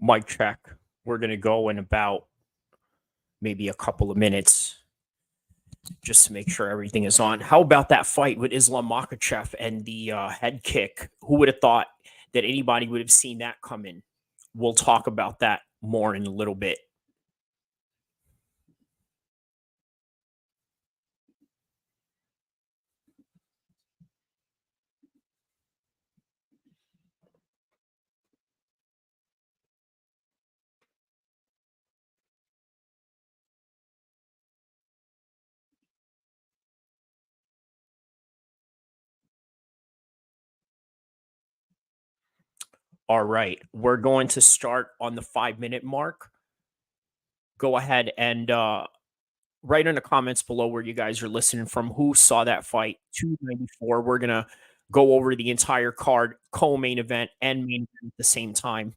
Mic check. We're going to go in about maybe a couple of minutes just to make sure everything is on. How about that fight with Islam Makhachev and the head kick? Who would have thought that anybody would have seen that coming? We'll talk about that more in a little bit. All right. We're going to start on the 5 minute mark. Go ahead and write in the comments below where you guys are listening from. Who saw that fight? 294. We're going to go over the entire card, co-main event and main event at the same time.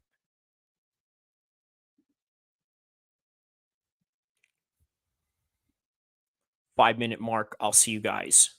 5 minute mark. I'll see you guys.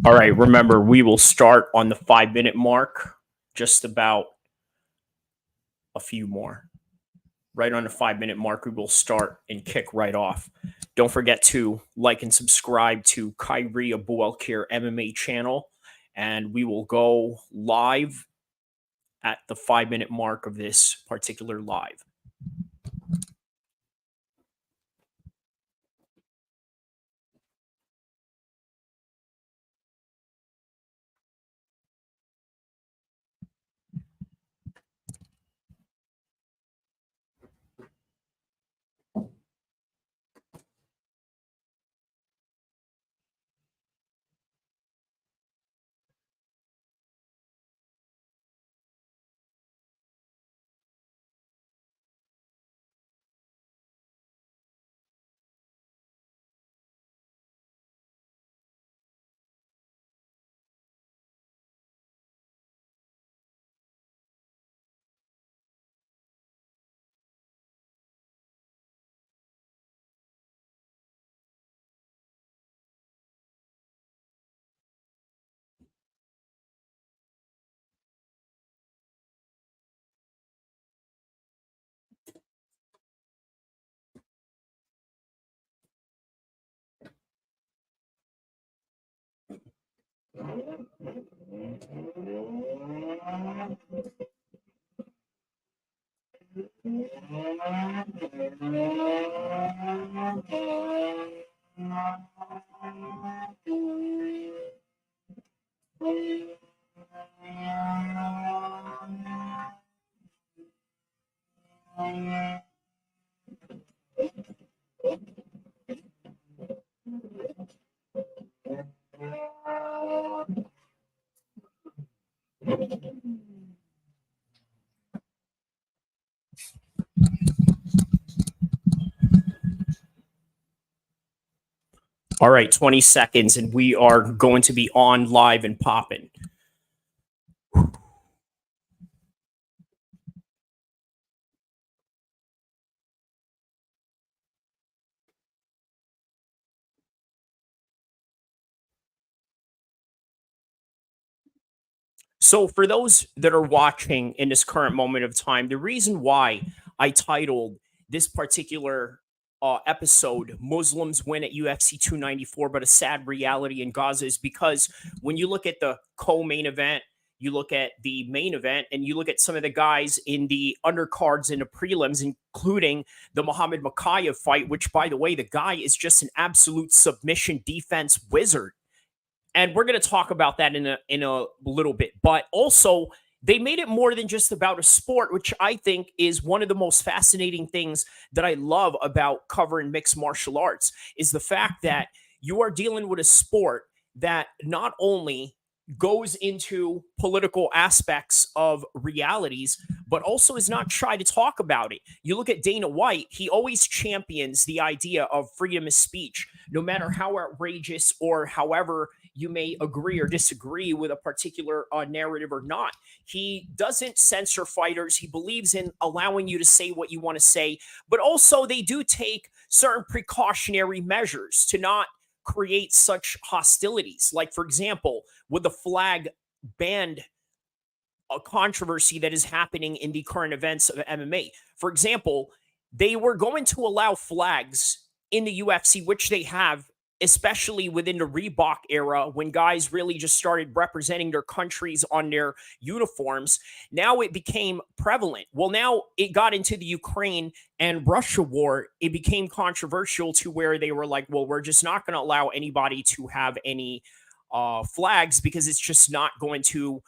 All right. Remember, we will start on the 5 minute mark, just about a few more. Right on the 5 minute mark, we will start and kick right off. Don't forget to like and subscribe to Kyrie Abu El-Kheer MMA channel, and we will go live at the 5 minute mark of this particular live. All right, 20 seconds, and we are going to be on live and popping. So, for those that are watching in this current moment of time, the reason why I titled this particular episode Muslims Win at UFC 294, but a sad reality in Gaza is because when you look at the co main event, you look at the main event, and you look at some of the guys in the undercards and the prelims, including the Muhammad Makayev fight, which, by the way, the guy is just an absolute submission defense wizard. And we're going to talk about that in a little bit. But also, they made it more than just about a sport, which I think is one of the most fascinating things that I love about covering mixed martial arts, is the fact that you are dealing with a sport that not only goes into political aspects of realities, but also is not shy to talk about it. You look at Dana White, he always champions the idea of freedom of speech, no matter how outrageous or however you may agree or disagree with a particular narrative or not. He doesn't censor fighters. He believes in allowing you to say what you want to say, but also they do take certain precautionary measures to not create such hostilities. Like, for example, with the flag banned, a controversy that is happening in the current events of MMA. For example, they were going to allow flags in the UFC, which they have, especially within the Reebok era, when guys really just started representing their countries on their uniforms. Now it became prevalent. Well, now it got into the Ukraine and Russia war. It became controversial to where they were like, well, we're just not going to allow anybody to have any flags, because it's just not going to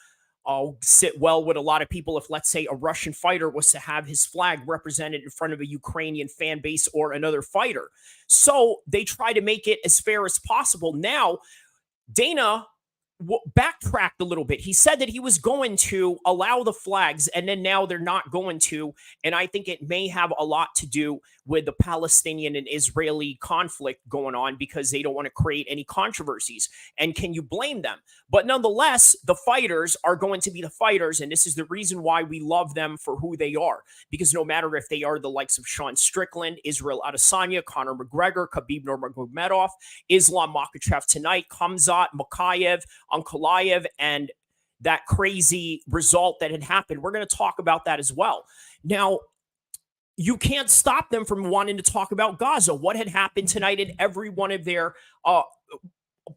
sit well with a lot of people if, let's say, a Russian fighter was to have his flag represented in front of a Ukrainian fan base or another fighter. So they try to make it as fair as possible. Now, Dana backtracked a little bit. He said that he was going to allow the flags, and then now they're not going to. And I think it may have a lot to do with the Palestinian and Israeli conflict going on, because they don't want to create any controversies. And can you blame them? But nonetheless, the fighters are going to be the fighters. And this is the reason why we love them for who they are. Because no matter if they are the likes of Sean Strickland, Israel Adesanya, Conor McGregor, Khabib Nurmagomedov, Islam Makhachev tonight, Khamzat, Makayev, Ankalaev, and that crazy result that had happened. We're going to talk about that as well. Now, you can't stop them from wanting to talk about Gaza. What had happened tonight in every one of their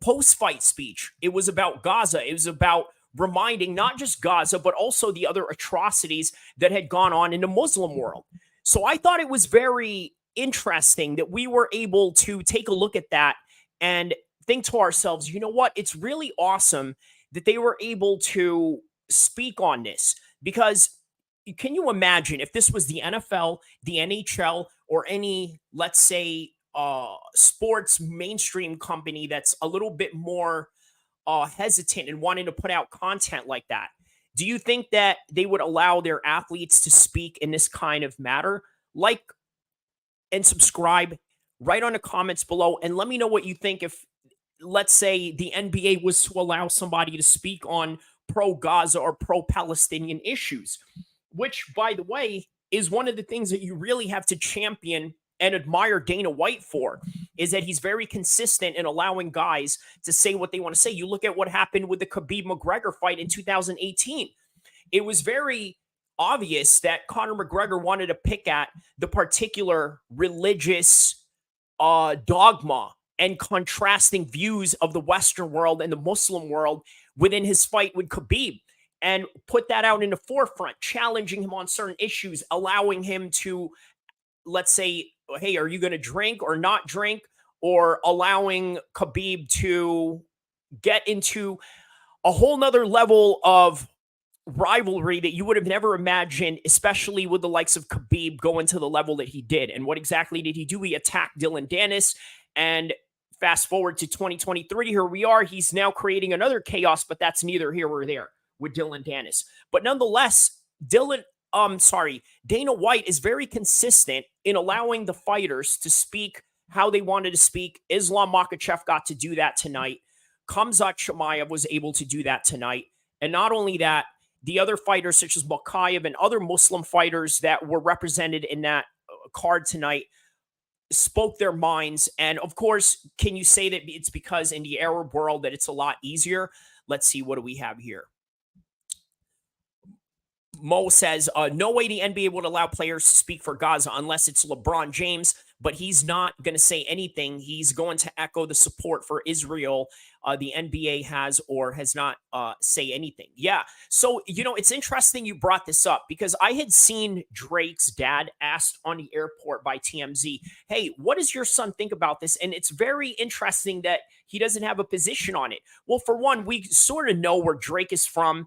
post-fight speech? It was about Gaza. It was about reminding not just Gaza, but also the other atrocities that had gone on in the Muslim world. So I thought it was very interesting that we were able to take a look at that and think to ourselves, you know what? It's really awesome that they were able to speak on this, because can you imagine if this was the NFL, the NHL, or any, let's say, sports mainstream company that's a little bit more hesitant and wanting to put out content like that? Do you think that they would allow their athletes to speak in this kind of matter? Like and subscribe right on the comments below, and let me know what you think if, let's say, the NBA was to allow somebody to speak on pro-Gaza or pro-Palestinian issues, which, by the way, is one of the things that you really have to champion and admire Dana White for, is that he's very consistent in allowing guys to say what they want to say. You look at what happened with the Khabib McGregor fight in 2018. It was very obvious that Conor McGregor wanted to pick at the particular religious dogma and contrasting views of the Western world and the Muslim world within his fight with Khabib, and put that out in the forefront, challenging him on certain issues, allowing him to, let's say, hey, are you going to drink or not drink? Or allowing Khabib to get into a whole nother level of rivalry that you would have never imagined, especially with the likes of Khabib going to the level that he did. And what exactly did he do? He attacked Dylan Dennis, and fast forward to 2023, here we are. He's now creating another chaos, but that's neither here or there with Dylan Dennis. But nonetheless, Dana White is very consistent in allowing the fighters to speak how they wanted to speak. Islam Makhachev got to do that tonight. Khamzat Chimaev was able to do that tonight. And not only that, the other fighters such as Makayev and other Muslim fighters that were represented in that card tonight spoke their minds. And of course, can you say that it's because in the Arab world that it's a lot easier? Let's see, what do we have here? Mo says, no way the NBA would allow players to speak for Gaza unless it's LeBron James, but he's not going to say anything. He's going to echo the support for Israel the NBA has or has not say anything. Yeah. So, it's interesting you brought this up because I had seen Drake's dad asked on the airport by TMZ, hey, what does your son think about this? And it's very interesting that he doesn't have a position on it. Well, for one, we sort of know where Drake is from,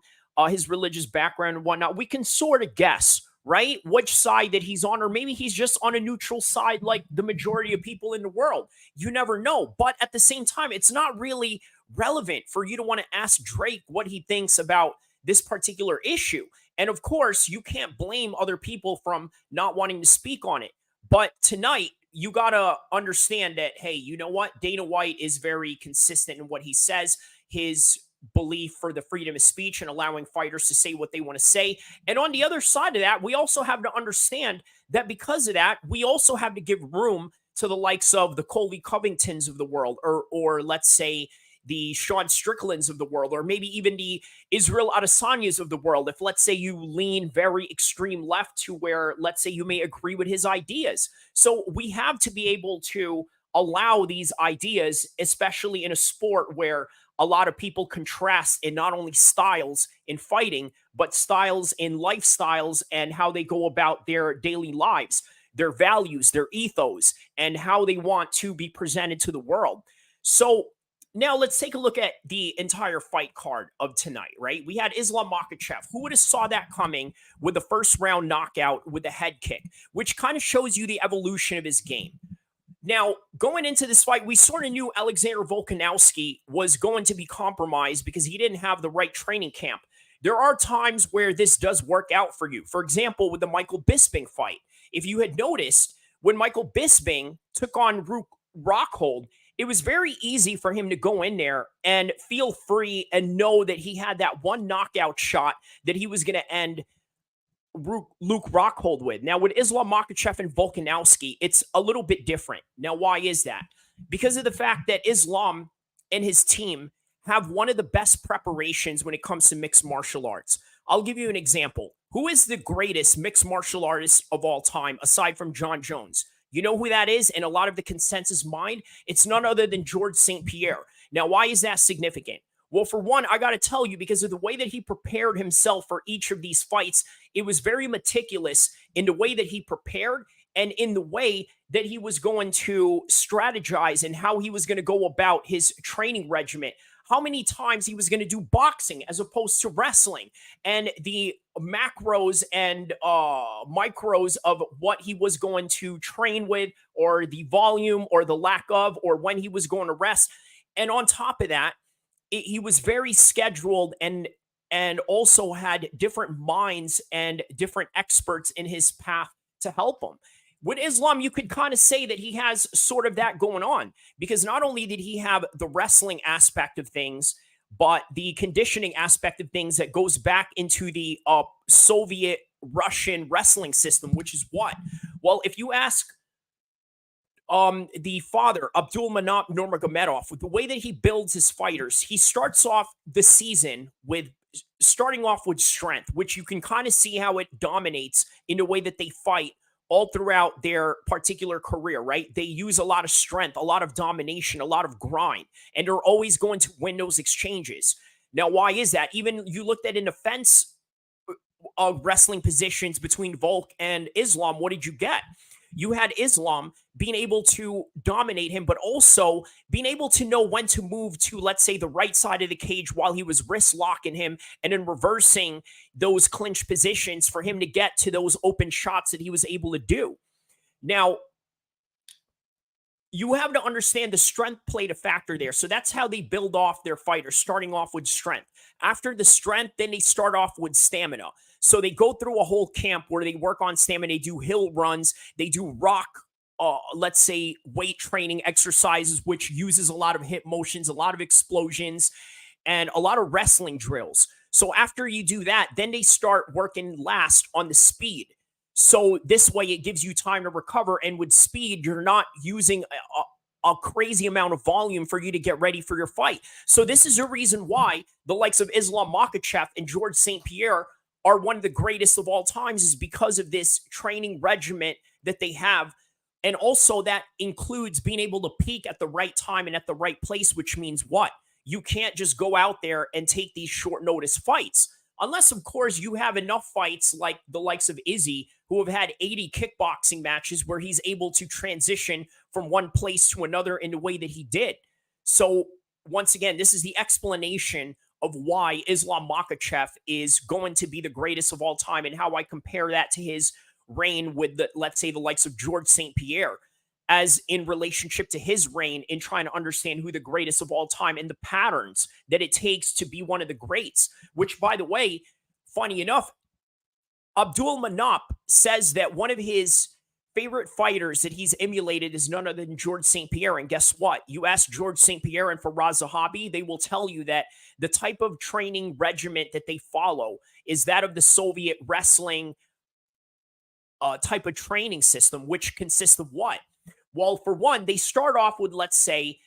his religious background and whatnot. We can sort of guess, right, which side that he's on, or maybe he's just on a neutral side like the majority of people in the world. You never know. But at the same time, it's not really relevant for you to want to ask Drake what he thinks about this particular issue. And of course, you can't blame other people from not wanting to speak on it. But tonight, you got to understand that, hey, you know what? Dana White is very consistent in what he says. His belief for the freedom of speech and allowing fighters to say what they want to say. And on the other side of that, we also have to understand that because of that, we also have to give room to the likes of the Colby Covingtons of the world, or let's say the Sean Stricklands of the world, or maybe even the Israel Adesanyas of the world. If, let's say, you lean very extreme left to where, let's say, you may agree with his ideas. So we have to be able to allow these ideas, especially in a sport where a lot of people contrast in not only styles in fighting, but styles in lifestyles and how they go about their daily lives, their values, their ethos, and how they want to be presented to the world. So now let's take a look at the entire fight card of tonight, right? We had Islam Makhachev. Who would have saw that coming with the first round knockout with the head kick, which kind of shows you the evolution of his game. Now, going into this fight, we sort of knew Alexander Volkanovski was going to be compromised because he didn't have the right training camp. There are times where this does work out for you. For example, with the Michael Bisping fight. If you had noticed, when Michael Bisping took on Rockhold, it was very easy for him to go in there and feel free and know that he had that one knockout shot that he was going to end Luke Rockhold with. Now, with Islam Makhachev and Volkanovski, it's a little bit different. Now, why is that? Because of the fact that Islam and his team have one of the best preparations when it comes to mixed martial arts. I'll give you an example. Who is the greatest mixed martial artist of all time, aside from John Jones? You know who that is? In a lot of the consensus mind, it's none other than George St. Pierre. Now, why is that significant? Well, for one, I got to tell you, because of the way that he prepared himself for each of these fights, it was very meticulous in the way that he prepared and in the way that he was going to strategize and how he was going to go about his training regimen, how many times he was going to do boxing as opposed to wrestling, and the macros and micros of what he was going to train with, or the volume or the lack of, or when he was going to rest. And on top of that, he was very scheduled and also had different minds and different experts in his path to help him. With Islam, you could kind of say that he has sort of that going on, because not only did he have the wrestling aspect of things, but the conditioning aspect of things that goes back into the Soviet Russian wrestling system, which is what? Well, if you ask the father, Abdul Manap Nurmagomedov, with the way that he builds his fighters, he starts off the season with starting off with strength, which you can kind of see how it dominates in the way that they fight all throughout their particular career, right? They use a lot of strength, a lot of domination, a lot of grind, and they're always going to win those exchanges. Now, why is that? Even you looked at in defense wrestling positions between Volk and Islam, what did you get? You had Islam being able to dominate him, but also being able to know when to move to, let's say, the right side of the cage while he was wrist locking him and then reversing those clinch positions for him to get to those open shots that he was able to do. Now, you have to understand the strength played a factor there. So that's how they build off their fighters, starting off with strength. After the strength, then they start off with stamina. So they go through a whole camp where they work on stamina. They do hill runs. They do rock, let's say, weight training exercises, which uses a lot of hip motions, a lot of explosions, and a lot of wrestling drills. So after you do that, then they start working last on the speed. So this way it gives you time to recover. And with speed, you're not using a crazy amount of volume for you to get ready for your fight. So this is a reason why the likes of Islam Makhachev and George St. Pierre are one of the greatest of all times is because of this training regimen that they have. And also, that includes being able to peak at the right time and at the right place, which means what? You can't just go out there and take these short notice fights. Unless, of course, you have enough fights like the likes of Izzy, who have had 80 kickboxing matches where he's able to transition from one place to another in the way that he did. So, once again, this is the explanation of why Islam Makhachev is going to be the greatest of all time and how I compare that to his reign with, let's say, the likes of George St. Pierre, as in relationship to his reign in trying to understand who the greatest of all time and the patterns that it takes to be one of the greats, which, by the way, funny enough, Abdul Manap says that one of his favorite fighters that he's emulated is none other than George St. Pierre. And guess what? You ask George St. Pierre and Faraz Zahabi, they will tell you that the type of training regimen that they follow is that of the Soviet wrestling type of training system, which consists of what? Well, for one, they start off with, let's say,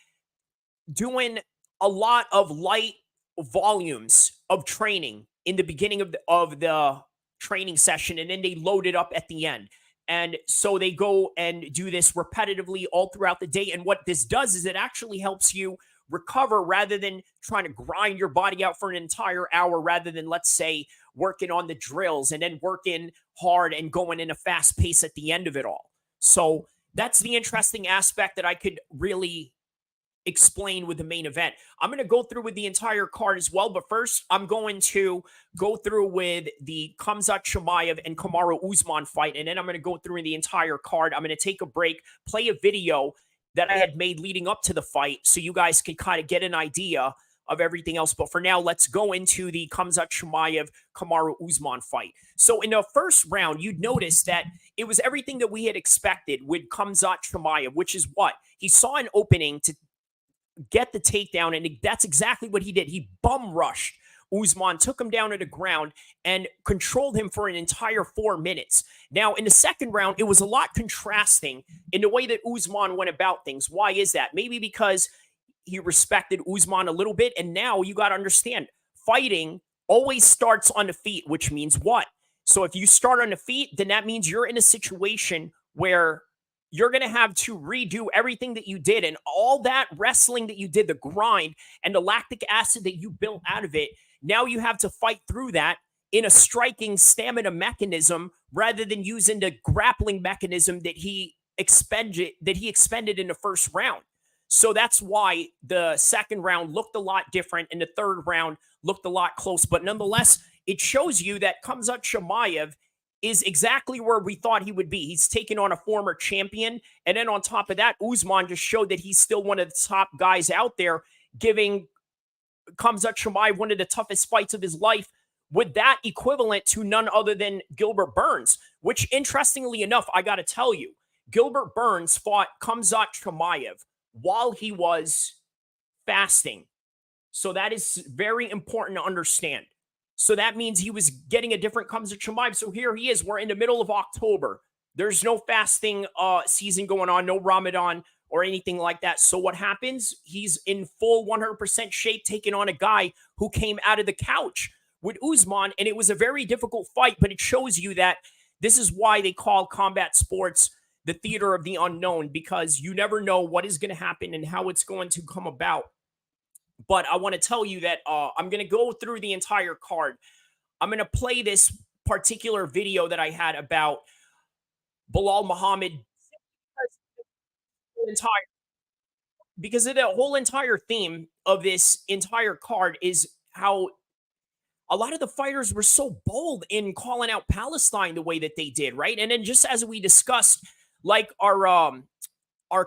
doing a lot of light volumes of training in the beginning of the training session, and then they load it up at the end. And so they go and do this repetitively all throughout the day. And what this does is it actually helps you recover rather than trying to grind your body out for an entire hour, rather than, let's say, working on the drills and then working hard and going in a fast pace at the end of it all. So that's the interesting aspect that I could really explain with the main event. I'm going to go through with the entire card as well, but first I'm going to go through with the Khamzat Chimaev and Kamaru Usman fight, and then I'm going to go through in the entire card. I'm going to take a break, play a video that I had made leading up to the fight so you guys can kind of get an idea of everything else. But for now, let's go into the Khamzat Chimaev Kamaru Usman fight. So in the first round, you'd notice that it was everything that we had expected with Khamzat Chimaev, which is what? He saw an opening to get the takedown, and that's exactly what he did. He bum rushed Usman, took him down to the ground, and controlled him for an entire 4 minutes. Now, in the second round, it was a lot contrasting in the way that Usman went about things. Why is that? Maybe because he respected Usman a little bit, and now you got to understand, fighting always starts on the feet, which means what? So if you start on the feet, then that means you're in a situation where you're going to have to redo everything that you did, and all that wrestling that you did, the grind and the lactic acid that you built out of it. Now you have to fight through that in a striking stamina mechanism rather than using the grappling mechanism that he expended in the first round. So that's why the second round looked a lot different and the third round looked a lot close. But nonetheless, it shows you that Khamzat Chimaev is exactly where we thought he would be. He's taken on a former champion. And then on top of that, Usman just showed that he's still one of the top guys out there, giving Khamzat Chimaev one of the toughest fights of his life, with that equivalent to none other than Gilbert Burns, which, interestingly enough, I got to tell you, Gilbert Burns fought Khamzat Chimaev while he was fasting. So that is very important to understand. So that means he was getting a different Khamzat Chimaev. So here he is. We're in the middle of October. There's no fasting season going on, no Ramadan or anything like that. So what happens? He's in full 100% shape, taking on a guy who came out of the couch with Usman, and it was a very difficult fight, but it shows you that this is why they call combat sports the theater of the unknown, because you never know what is going to happen and how it's going to come about. But I want to tell you that I'm going to go through the entire card. I'm going to play this particular video that I had about Bilal Muhammad because the whole entire theme of this entire card is how a lot of the fighters were so bold in calling out Palestine the way that they did, right? And then just as we discussed, like our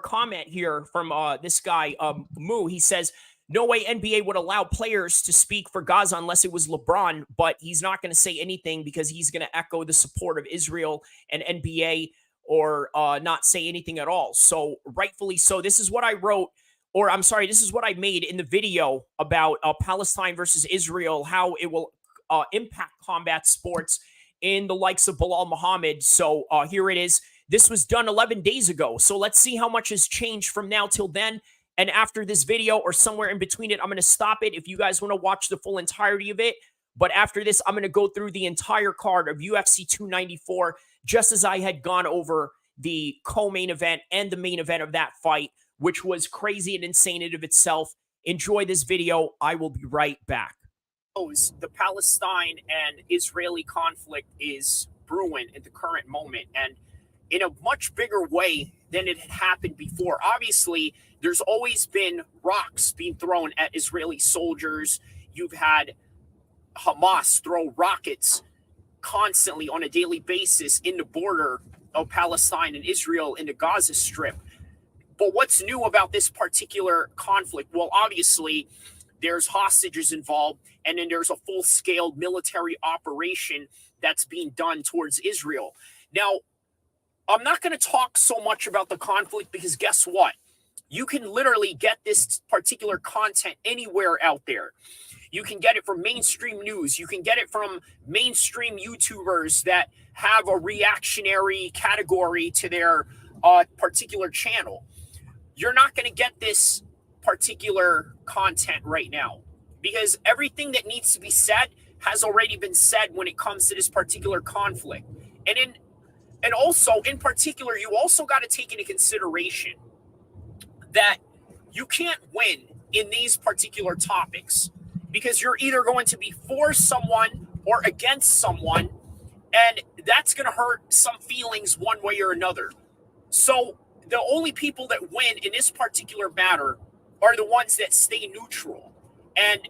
comment here from this guy Moo, he says, no way NBA would allow players to speak for Gaza unless it was LeBron, but he's not going to say anything because he's going to echo the support of Israel and NBA, or not say anything at all. So rightfully so. This is what I wrote, or I'm sorry, this is what I made in the video about Palestine versus Israel, how it will impact combat sports in the likes of Bilal Muhammad. So here it is. This was done 11 days ago. So let's see how much has changed from now till then. And after this video, or somewhere in between it, I'm going to stop it. If you guys want to watch the full entirety of it, But after this, I'm going to go through the entire card of UFC 294, just as I had gone over the co-main event and the main event of that fight, which was crazy and insane in of itself. Enjoy this video. I will be right back. The Palestine and Israeli conflict is brewing at the current moment, and in a much bigger way than it had happened before. Obviously, there's always been rocks being thrown at Israeli soldiers. You've had Hamas throw rockets constantly on a daily basis in the border of Palestine and Israel in the Gaza Strip. But what's new about this particular conflict? Well, obviously, there's hostages involved, and then there's a full-scale military operation that's being done towards Israel. Now, I'm not going to talk so much about the conflict because guess what? You can literally get this particular content anywhere out there. You can get it from mainstream news. You can get it from mainstream YouTubers that have a reactionary category to their particular channel. You're not going to get this particular content right now because everything that needs to be said has already been said when it comes to this particular conflict. And also, in particular, you also got to take into consideration that you can't win in these particular topics because you're either going to be for someone or against someone, and that's going to hurt some feelings one way or another. So the only people that win in this particular matter are the ones that stay neutral. And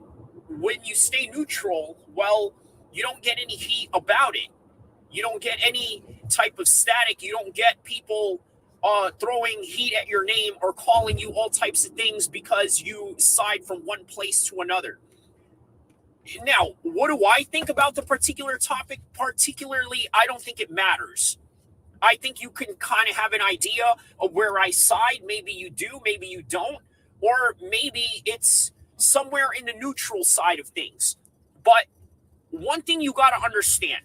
when you stay neutral, well, you don't get any heat about it. You don't get any type of static. You don't get people throwing heat at your name or calling you all types of things because you side from one place to another. Now, what do I think about the particular topic? Particularly, I don't think it matters. I think you can kind of have an idea of where I side. Maybe you do, maybe you don't. Or maybe it's somewhere in the neutral side of things. But one thing you got to understand,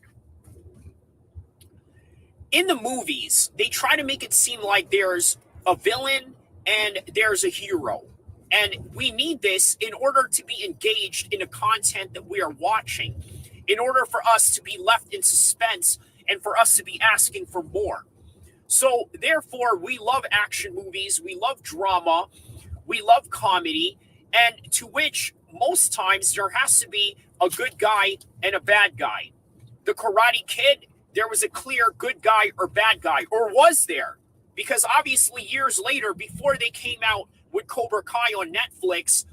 in the movies, they try to make it seem like there's a villain and there's a hero. And we need this in order to be engaged in the content that we are watching, in order for us to be left in suspense and for us to be asking for more. So therefore, we love action movies, we love drama, we love comedy, and to which most times there has to be a good guy and a bad guy. The Karate Kid, there was a clear good guy or bad guy, or was there? Because obviously years later, before they came out with Cobra Kai on Netflix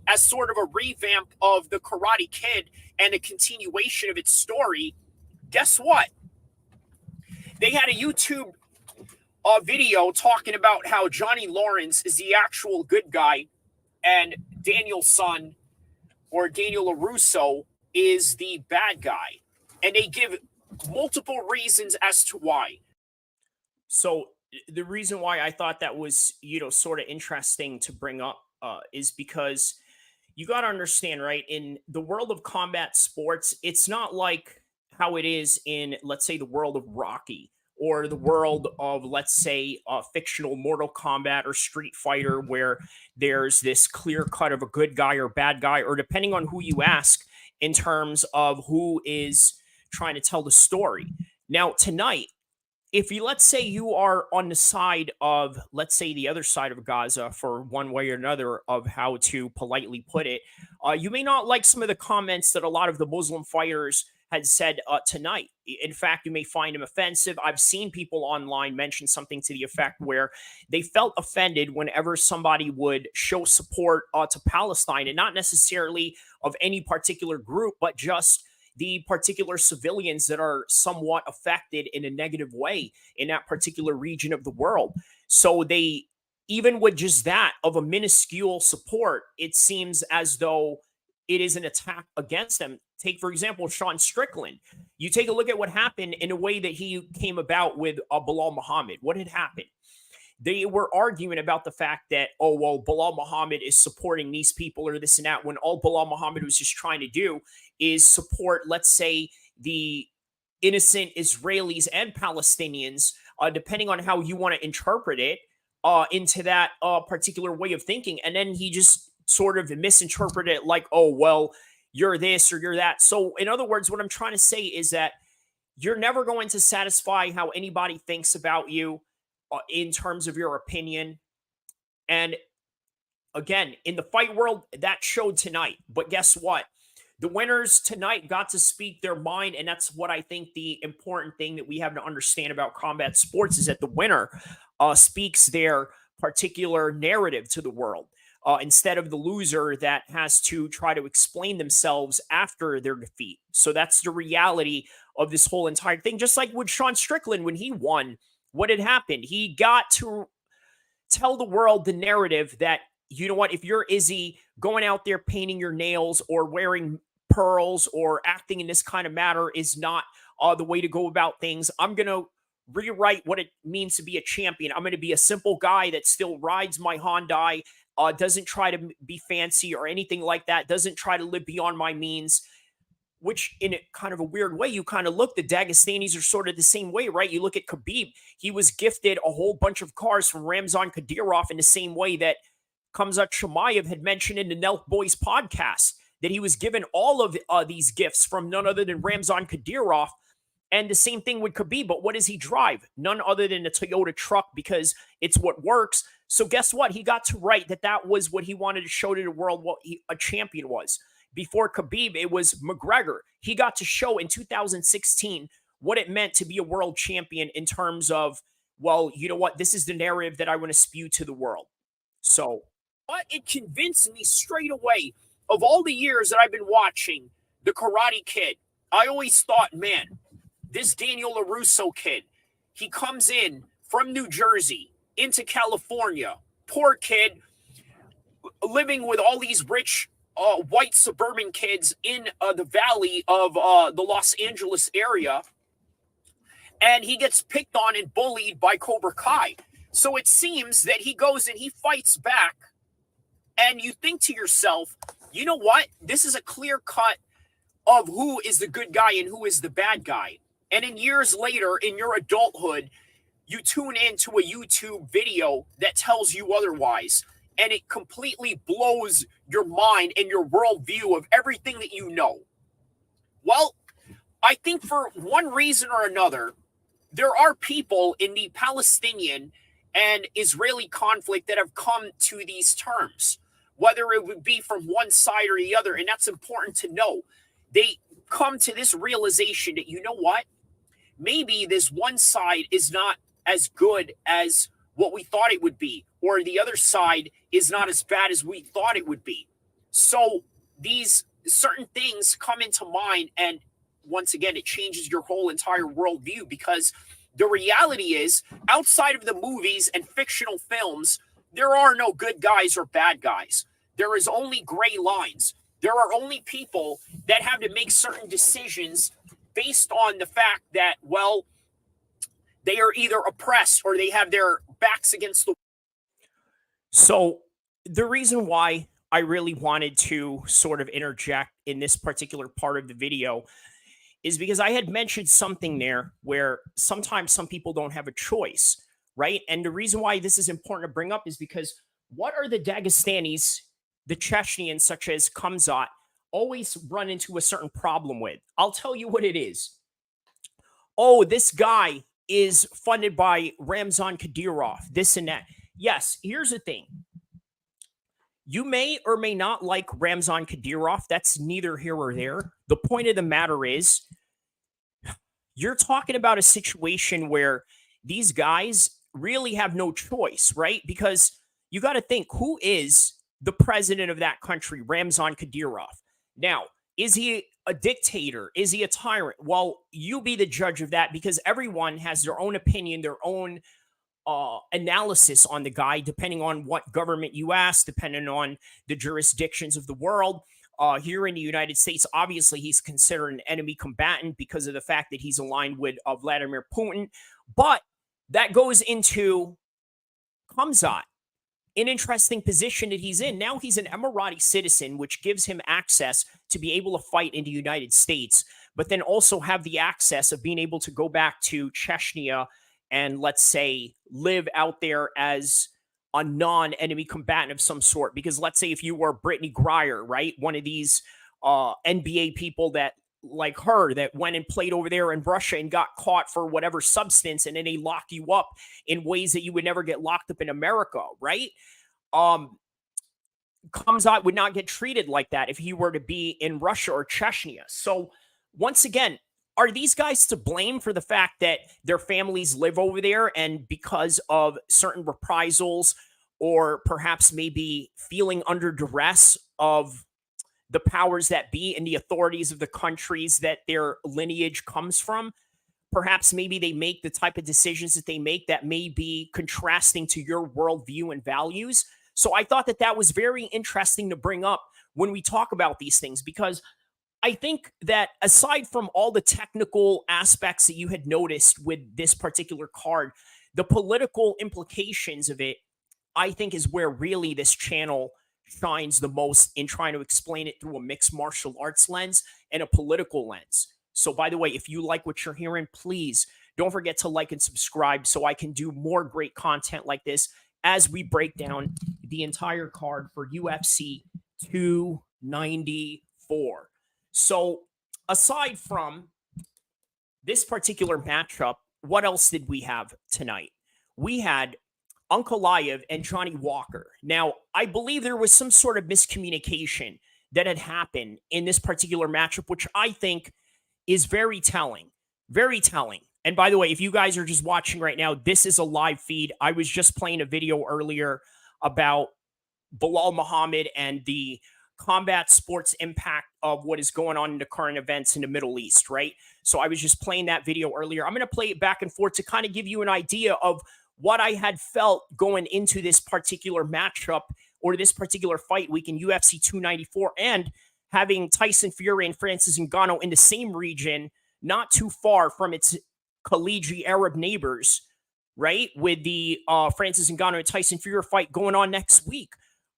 as sort of a revamp of the Karate Kid and a continuation of its story, guess what? They had a YouTube video talking about how Johnny Lawrence is the actual good guy and Daniel Son or Daniel LaRusso is the bad guy. And they give multiple reasons as to why. So the reason why I thought that was, sort of interesting to bring up is because you got to understand, right? In the world of combat sports, it's not like how it is in, let's say, the world of Rocky or the world of, let's say, fictional Mortal Kombat or Street Fighter, where there's this clear cut of a good guy or bad guy, or depending on who you ask in terms of who is trying to tell the story. Now, tonight, if you, let's say you are on the side of, let's say, the other side of Gaza, for one way or another of how to politely put it, you may not like some of the comments that a lot of the Muslim fighters had said tonight. In fact, you may find them offensive. I've seen people online mention something to the effect where they felt offended whenever somebody would show support to Palestine, and not necessarily of any particular group, but just the particular civilians that are somewhat affected in a negative way in that particular region of the world. So they, even with just that of a minuscule support, it seems as though it is an attack against them. Take, for example, Sean Strickland. You take a look at what happened in a way that he came about with Bilal Muhammad. What had happened? They were arguing about the fact that, oh, well, Bilal Muhammad is supporting these people or this and that, when all Bilal Muhammad was just trying to do is support, let's say, the innocent Israelis and Palestinians, depending on how you want to interpret it, into that particular way of thinking. And then he just sort of misinterpreted it like, oh, well, you're this or you're that. So, in other words, what I'm trying to say is that you're never going to satisfy how anybody thinks about you in terms of your opinion. And again, in the fight world, that showed tonight. But guess what? The winners tonight got to speak their mind. And that's what I think the important thing that we have to understand about combat sports is that the winner speaks their particular narrative to the world. Instead of the loser that has to try to explain themselves after their defeat. So that's the reality of this whole entire thing. Just like with Sean Strickland when he won, what had happened? He got to tell the world the narrative that, you know what, if you're Izzy going out there painting your nails or wearing pearls or acting in this kind of manner is not the way to go about things. I'm going to rewrite what it means to be a champion. I'm going to be a simple guy that still rides my Hyundai, doesn't try to be fancy or anything like that, doesn't try to live beyond my means. Which, in a kind of a weird way, you kind of look, the Dagestanis are sort of the same way, right? You look at Khabib, he was gifted a whole bunch of cars from Ramzan Kadyrov in the same way that Khamzat Chimaev had mentioned in the Nelk Boys podcast, that he was given all of these gifts from none other than Ramzan Kadyrov. And the same thing with Khabib, but what does he drive? None other than a Toyota truck, because it's what works. So guess what? He got to write that was what he wanted to show to the world what a champion was. Before Khabib, it was McGregor. He got to show in 2016 what it meant to be a world champion in terms of, well, you know what? This is the narrative that I want to spew to the world. So, but it convinced me straight away of all the years that I've been watching The Karate Kid. I always thought, man, this Daniel LaRusso kid, he comes in from New Jersey into California. Poor kid, living with all these rich white suburban kids in the valley of the Los Angeles area. And he gets picked on and bullied by Cobra Kai. So it seems that he goes and he fights back. And you think to yourself, you know what? This is a clear cut of who is the good guy and who is the bad guy. And in years later, in your adulthood, you tune into a YouTube video that tells you otherwise. And it completely blows your mind and your worldview of everything that you know. Well, I think for one reason or another, there are people in the Palestinian and Israeli conflict that have come to these terms, whether it would be from one side or the other. And that's important to know. They come to this realization that, you know what? Maybe this one side is not as good as what we thought it would be, or the other side is not as bad as we thought it would be. So these certain things come into mind, and once again, it changes your whole entire worldview, because the reality is, outside of the movies and fictional films, there are no good guys or bad guys. There is only gray lines. There are only people that have to make certain decisions based on the fact that, well, they are either oppressed or they have their backs against the. So the reason why I really wanted to sort of interject in this particular part of the video is because I had mentioned something there where sometimes some people don't have a choice, right? And the reason why this is important to bring up is because what are the Dagestanis, the Chechnyans, such as Khamzat, always run into a certain problem with? I'll tell you what it is. Oh, this guy is funded by Ramzan Kadyrov, this and that. Yes, here's the thing. You may or may not like Ramzan Kadyrov. That's neither here or there. The point of the matter is, you're talking about a situation where these guys really have no choice, right? Because you got to think, who is the president of that country, Ramzan Kadyrov? Now, is he a dictator? Is he a tyrant? Well, you be the judge of that, because everyone has their own opinion, their own analysis on the guy, depending on what government you ask, depending on the jurisdictions of the world. Here in the United States, obviously, he's considered an enemy combatant because of the fact that he's aligned with Vladimir Putin. But that goes into Khamzat, an interesting position that he's in. Now he's an Emirati citizen, which gives him access to be able to fight in the United States, but then also have the access of being able to go back to Chechnya and, let's say, live out there as a non-enemy combatant of some sort. Because let's say if you were Brittany Grier, right, one of these NBA people that like her that went and played over there in Russia and got caught for whatever substance, and then they lock you up in ways that you would never get locked up in America, right? Um, Kamzat would not get treated like that if he were to be in Russia or Chechnya. So, once again, are these guys to blame for the fact that their families live over there and because of certain reprisals or perhaps maybe feeling under duress of the powers that be and the authorities of the countries that their lineage comes from? Perhaps maybe they make the type of decisions that they make that may be contrasting to your worldview and values. So I thought that that was very interesting to bring up when we talk about these things, because I think that aside from all the technical aspects that you had noticed with this particular card, the political implications of it, I think, is where really this channel shines the most in trying to explain it through a mixed martial arts lens and a political lens. So, by the way, if you like what you're hearing, please don't forget to like and subscribe so I can do more great content like this as we break down the entire card for UFC 294. So, aside from this particular matchup, what else did we have tonight? We had Ankalaev and Johnny Walker. Now, I believe there was some sort of miscommunication that had happened in this particular matchup, which I think is very telling. Very telling. And by the way, if you guys are just watching right now, this is a live feed. I was just playing a video earlier about Bilal Muhammad and the combat sports impact of what is going on in the current events in the Middle East, right? So I was just playing that video earlier. I'm going to play it back and forth to kind of give you an idea of what I had felt going into this particular matchup or this particular fight week in UFC 294, and having Tyson Fury and Francis Ngannou in the same region, not too far from its Khaliji Arab neighbors, right? With the Francis Ngannou and Tyson Fury fight going on next week,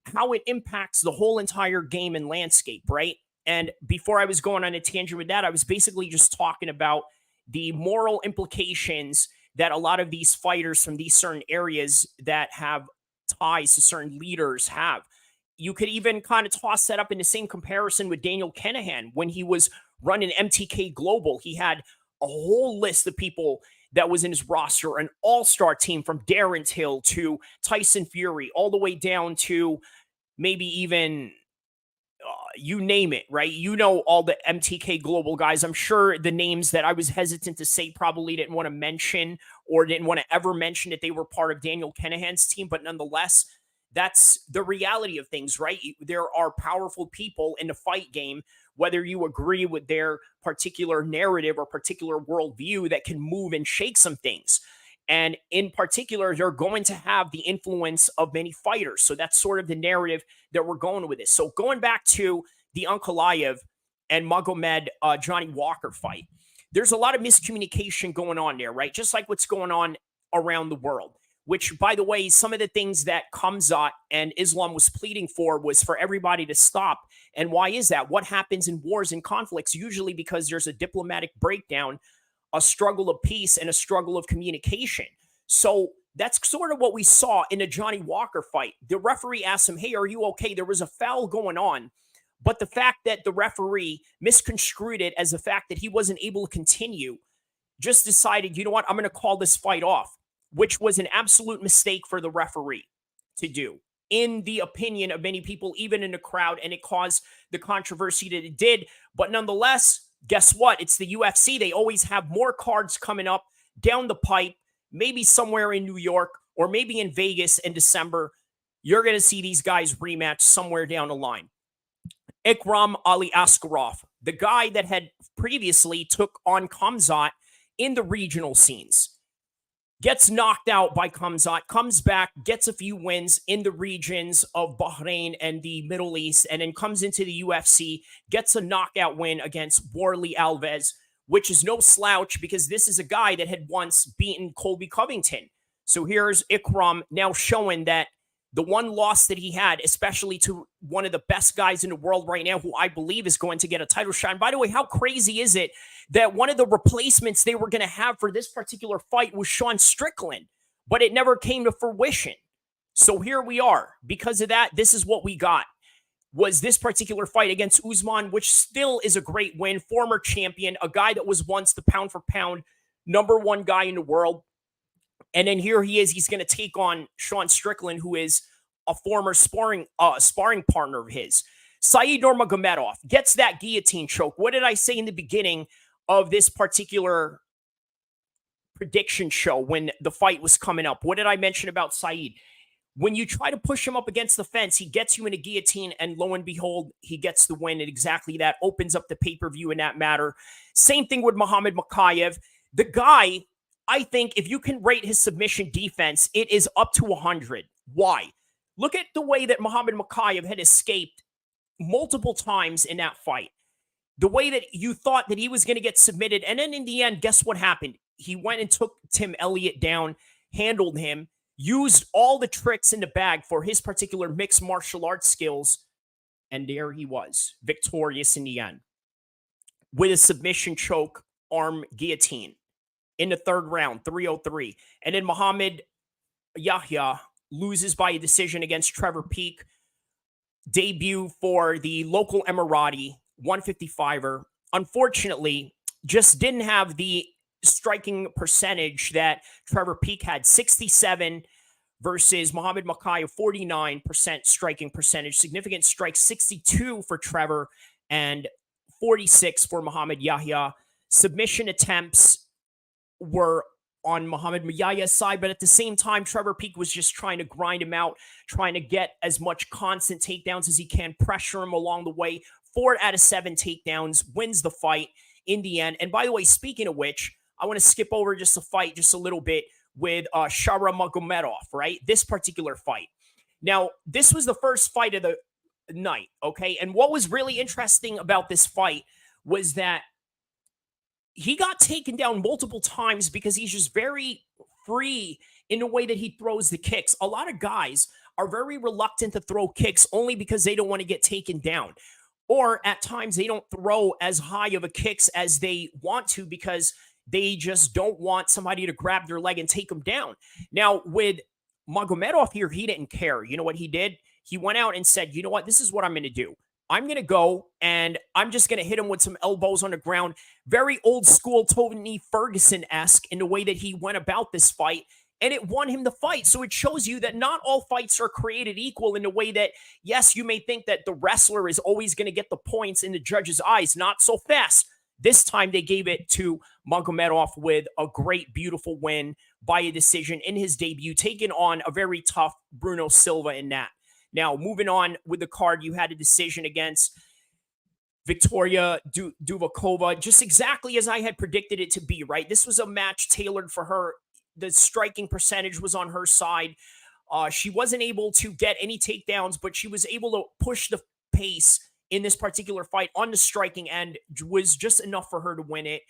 how it impacts the whole entire game and landscape, right? And before I was going on a tangent with that, I was basically just talking about the moral implications that a lot of these fighters from these certain areas that have ties to certain leaders have. You could even kind of toss that up in the same comparison with Daniel Kinahan when he was running MTK Global. He had a whole list of people that was in his roster, an all-star team from Darren Till to Tyson Fury, all the way down to maybe even you name it, right? You know, all the MTK Global guys. I'm sure the names that I was hesitant to say probably didn't want to mention or didn't want to ever mention that they were part of Daniel Kinahan's team. But nonetheless, that's the reality of things, right? There are powerful people in the fight game, whether you agree with their particular narrative or particular worldview, that can move and shake some things. And in particular, they're going to have the influence of many fighters. So that's sort of the narrative that we're going with this. So going back to the Ankalaev and Magomed Johnny Walker fight, there's a lot of miscommunication going on there, right? Just like what's going on around the world, which, by the way, some of the things that Kamzat and Islam was pleading for was for everybody to stop. And why is that? What happens in wars and conflicts? Usually because there's a diplomatic breakdown, a struggle of peace, and a struggle of communication. So that's sort of what we saw in the Johnny Walker fight. The referee asked him, hey, are you okay? There was a foul going on. But the fact that the referee misconstrued it as the fact that he wasn't able to continue, just decided, you know what, I'm going to call this fight off, which was an absolute mistake for the referee to do, in the opinion of many people, even in the crowd, and it caused the controversy that it did. But nonetheless, guess what? It's the UFC. They always have more cards coming up down the pipe, maybe somewhere in New York or maybe in Vegas in December. You're going to see these guys rematch somewhere down the line. Ikram Ali Askarov, the guy that had previously took on Kamzat in the regional scenes, gets knocked out by Kamzat, comes back, gets a few wins in the regions of Bahrain and the Middle East, and then comes into the UFC, gets a knockout win against Warley Alves, which is no slouch because this is a guy that had once beaten Colby Covington. So here's Ikram now showing that the one loss that he had, especially to one of the best guys in the world right now, who I believe is going to get a title shot. And by the way, how crazy is it that one of the replacements they were going to have for this particular fight was Sean Strickland, but it never came to fruition. So here we are. Because of that, this is what we got. was this particular fight against Usman, which still is a great win. Former champion, a guy that was once the pound for pound #1 guy in the world. And then here he is. He's going to take on Sean Strickland, who is a former sparring partner of his. Said Nurmagomedov gets that guillotine choke. What did I say in the beginning of this particular prediction show when the fight was coming up? What did I mention about Said? When you try to push him up against the fence, he gets you in a guillotine, and lo and behold, he gets the win. And exactly that opens up the pay-per-view in that matter. Same thing with Muhammad Mokaev. The guy, I think, if you can rate his submission defense, it is up to 100. Why? Look at the way that Muhammad Mokaev had escaped multiple times in that fight. The way that you thought that he was going to get submitted. And then in the end, guess what happened? He went and took Tim Elliott down, handled him, used all the tricks in the bag for his particular mixed martial arts skills. And there he was, victorious in the end with a submission choke arm guillotine in the third round, 303. And then Muhammad Yahya loses by a decision against Trevor Peek. Debut for the local Emirati 155er. Unfortunately, just didn't have the striking percentage that Trevor Peek had. 67 versus Muhammad Mokaev, 49% striking percentage. Significant strikes, 62 for Trevor and 46 for Muhammad Yahya. Submission attempts were on Muhammad Yahya's side, but at the same time, Trevor Peek was just trying to grind him out, trying to get as much constant takedowns as he can, pressure him along the way. 4 out of 7 takedowns, wins the fight in the end. And by the way, speaking of which, I want to skip over just a fight just a little bit with Shara Magomedov, right? This particular fight. Now, this was the first fight of the night, okay? And what was really interesting about this fight was that he got taken down multiple times because he's just very free in the way that he throws the kicks. A lot of guys are very reluctant to throw kicks only because they don't want to get taken down. Or at times they don't throw as high of a kicks as they want to because they just don't want somebody to grab their leg and take them down. Now, with Magomedov here, he didn't care. You know what he did? He went out and said, you know what? This is what I'm going to do. I'm going to go and I'm just going to hit him with some elbows on the ground. Very old school Tony Ferguson-esque in the way that he went about this fight. And it won him the fight. So it shows you that not all fights are created equal in the way that, yes, you may think that the wrestler is always going to get the points in the judge's eyes. Not so fast. This time they gave it to Magomedov with a great, beautiful win by a decision in his debut, taking on a very tough Bruno Silva in that. Now, moving on with the card, you had a decision against Victoria Duvakova, just exactly as I had predicted it to be, right? This was a match tailored for her. The striking percentage was on her side. She wasn't able to get any takedowns, but she was able to push the pace in this particular fight on the striking end, was just enough for her to win it.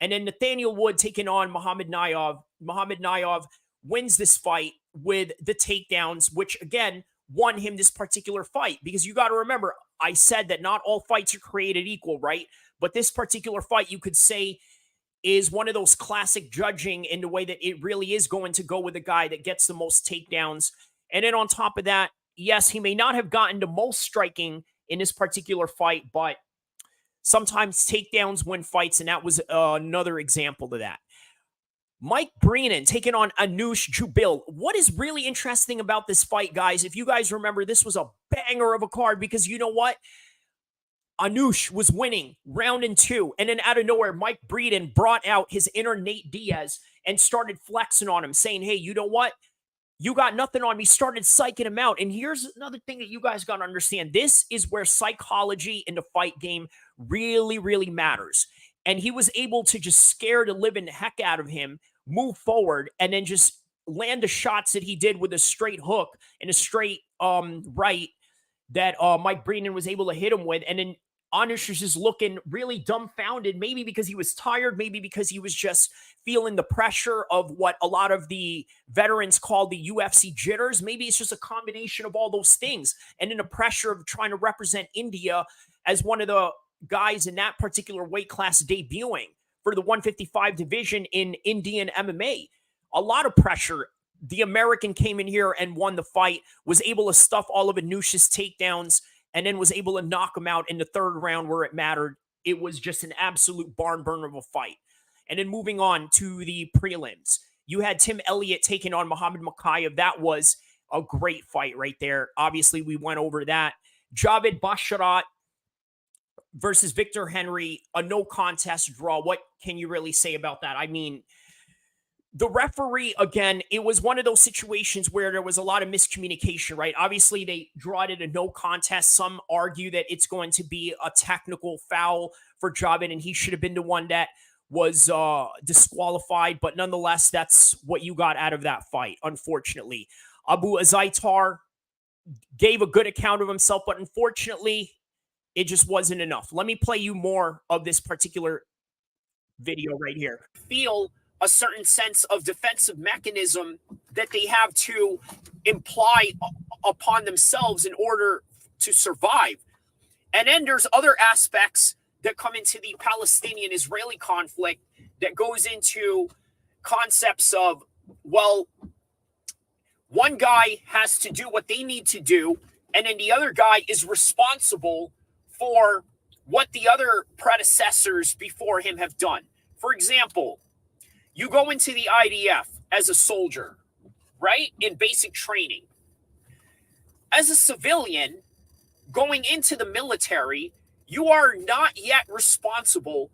And then Nathaniel Wood taking on Muhammad Nayev. Muhammad Nayev wins this fight with the takedowns, which again won him this particular fight. Because you got to remember, I said that not all fights are created equal, right? But this particular fight, you could say, is one of those classic judging in the way that it really is going to go with the guy that gets the most takedowns. And then on top of that, yes, he may not have gotten the most striking in this particular fight, but sometimes takedowns win fights, and that was another example of that. Mike Brennan taking on Anush Jubil. What is really interesting about this fight, guys, if you guys remember, this was a banger of a card because you know what? Anush was winning round 2, and then out of nowhere, Mike Brennan brought out his inner Nate Diaz and started flexing on him, saying, hey, you know what? You got nothing on me, started psyching him out. And here's another thing that you guys got to understand. This is where psychology in the fight game really, really matters. And he was able to just scare the living heck out of him, move forward, and then just land the shots that he did with a straight hook and a straight right that Mike Brennan was able to hit him with. And then Anush was just looking really dumbfounded, maybe because he was tired, maybe because he was just feeling the pressure of what a lot of the veterans call the UFC jitters. Maybe it's just a combination of all those things. And then the pressure of trying to represent India as one of the guys in that particular weight class debuting for the 155 division in Indian MMA. A lot of pressure. The American came in here and won the fight, was able to stuff all of Anush's takedowns, and then was able to knock him out in the third round where it mattered. It was just an absolute barn burner of a fight. And then moving on to the prelims, you had Tim Elliott taking on Muhammad Mokaev. That was a great fight right there. Obviously, we went over that. Javid Basharat versus Victor Henry, a no contest draw. What can you really say about that? I mean, the referee, again, it was one of those situations where there was a lot of miscommunication, right? Obviously, they draw it a no contest. Some argue that it's going to be a technical foul for Javid, and he should have been the one that was disqualified. But nonetheless, that's what you got out of that fight, unfortunately. Abu Azaitar gave a good account of himself, but unfortunately, it just wasn't enough. Let me play you more of this particular video right here. Feel a certain sense of defensive mechanism that they have to imply upon themselves in order to survive. And then there's other aspects that come into the Palestinian-Israeli conflict that goes into concepts of, well, one guy has to do what they need to do, and then the other guy is responsible for what the other predecessors before him have done. For example, you go into the IDF as a soldier, right? In basic training. As a civilian, going into the military, you are not yet responsible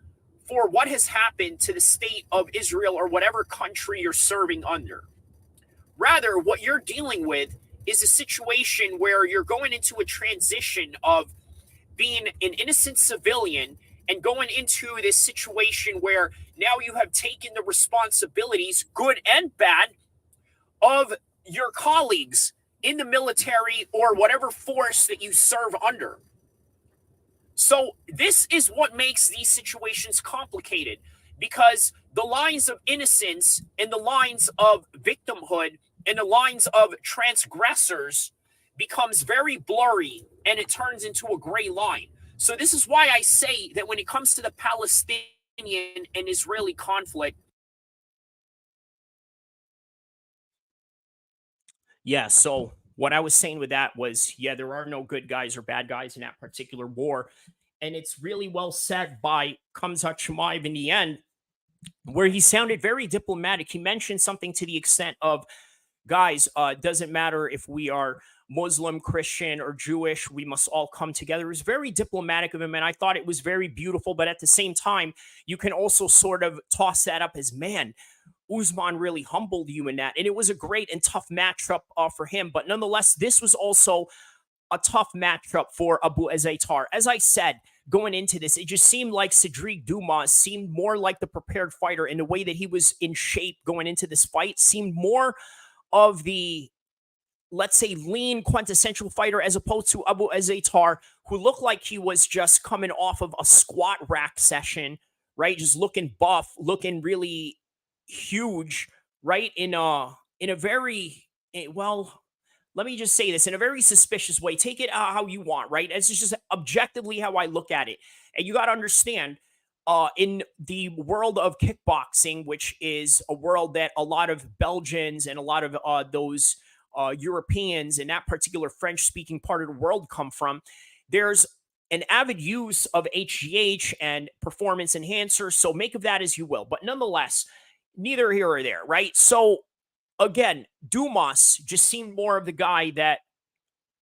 for what has happened to the state of Israel or whatever country you're serving under. Rather, what you're dealing with is a situation where you're going into a transition of being an innocent civilian and going into this situation where now you have taken the responsibilities, good and bad, of your colleagues in the military or whatever force that you serve under. So this is what makes these situations complicated, because the lines of innocence and the lines of victimhood and the lines of transgressors becomes very blurry, and it turns into a gray line. So this is why I say that when it comes to the Palestinian and Israeli conflict. Yeah, so what I was saying with that was, yeah, there are no good guys or bad guys in that particular war. And it's really well said by Khamzat Chimaev in the end, where he sounded very diplomatic. He mentioned something to the extent of, guys, doesn't matter if we are Muslim, Christian, or Jewish, we must all come together. It was very diplomatic of him, and I thought it was very beautiful. But at the same time, you can also sort of toss that up as, man, Usman really humbled you in that. And it was a great and tough matchup for him. But nonetheless, this was also a tough matchup for Abu Azaitar. As I said, going into this, it just seemed like Cedric Dumas seemed more like the prepared fighter in the way that he was in shape going into this fight, seemed more of the, let's say, lean quintessential fighter, as opposed to Abu Azaitar, who looked like he was just coming off of a squat rack session, right? Just looking buff, looking really huge, right? In a very, well, let me just say this, in a very suspicious way. Take it how you want, right? It's just objectively how I look at it. And you got to understand, in the world of kickboxing, which is a world that a lot of Belgians and a lot of those Europeans in that particular French-speaking part of the world come from, there's an avid use of HGH and performance enhancers. So make of that as you will. But nonetheless, neither here or there, right? So again, Dumas just seemed more of the guy that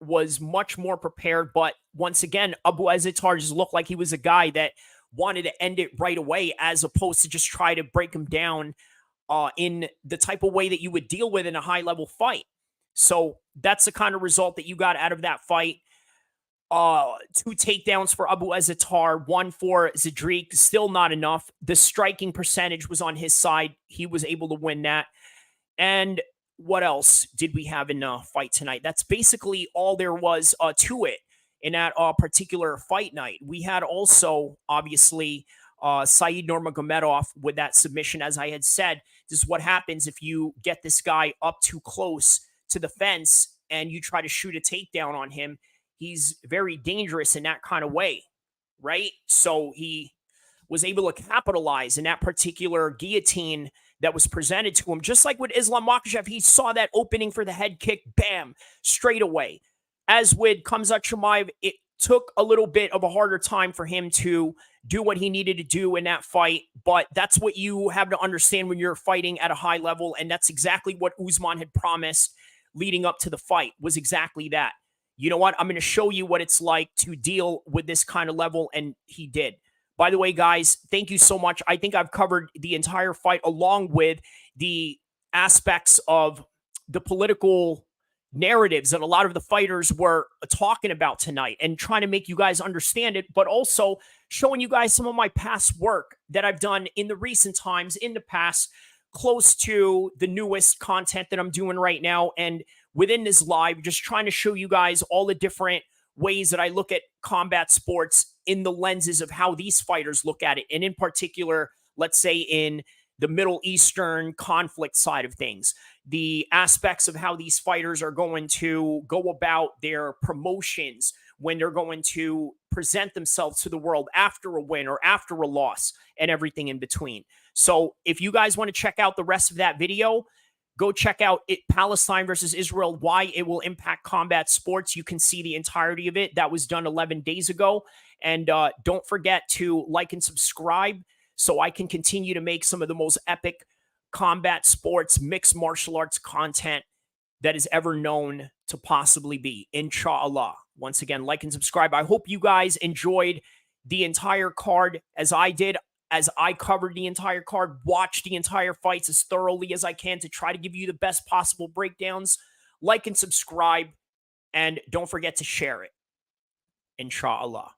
was much more prepared. But once again, Abu Azaitar just looked like he was a guy that wanted to end it right away, as opposed to just try to break him down in the type of way that you would deal with in a high-level fight. So that's the kind of result that you got out of that fight. 2 takedowns for Abu Azaitar, 1 for Cedric, still not enough. The striking percentage was on his side. He was able to win that. And what else did we have in the fight tonight? That's basically all there was to it in that particular fight night. We had also, obviously, Saeed Nurmagomedov with that submission. As I had said, this is what happens if you get this guy up too close to the fence and you try to shoot a takedown on him. He's very dangerous in that kind of way, right? So he was able to capitalize in that particular guillotine that was presented to him. Just like with Islam Makhachev, he saw that opening for the head kick, bam, straight away. As with Khamzat Chimaev, took a little bit of a harder time for him to do what he needed to do in that fight. But that's what you have to understand when you're fighting at a high level. And that's exactly what Usman had promised leading up to the fight, was exactly that. You know what? I'm going to show you what it's like to deal with this kind of level. And he did. By the way, guys, thank you so much. I think I've covered the entire fight along with the aspects of the political narratives that a lot of the fighters were talking about tonight, and trying to make you guys understand it, but also showing you guys some of my past work that I've done in the recent times, in the past, close to the newest content that I'm doing right now. And within this live, just trying to show you guys all the different ways that I look at combat sports in the lenses of how these fighters look at it. And in particular, let's say in the Middle Eastern conflict side of things, the aspects of how these fighters are going to go about their promotions when they're going to present themselves to the world after a win or after a loss, and everything in between. So if you guys want to check out the rest of that video, go check out Palestine versus Israel, why it will impact combat sports. You can see the entirety of it. That was done 11 days ago. And don't forget to like and subscribe so I can continue to make some of the most epic combat sports, mixed martial arts content that is ever known to possibly be, inshallah. Once again, like and subscribe. I hope you guys enjoyed the entire card as I did, as I covered the entire card, watched the entire fights as thoroughly as I can to try to give you the best possible breakdowns. Like and subscribe, and don't forget to share it, inshallah.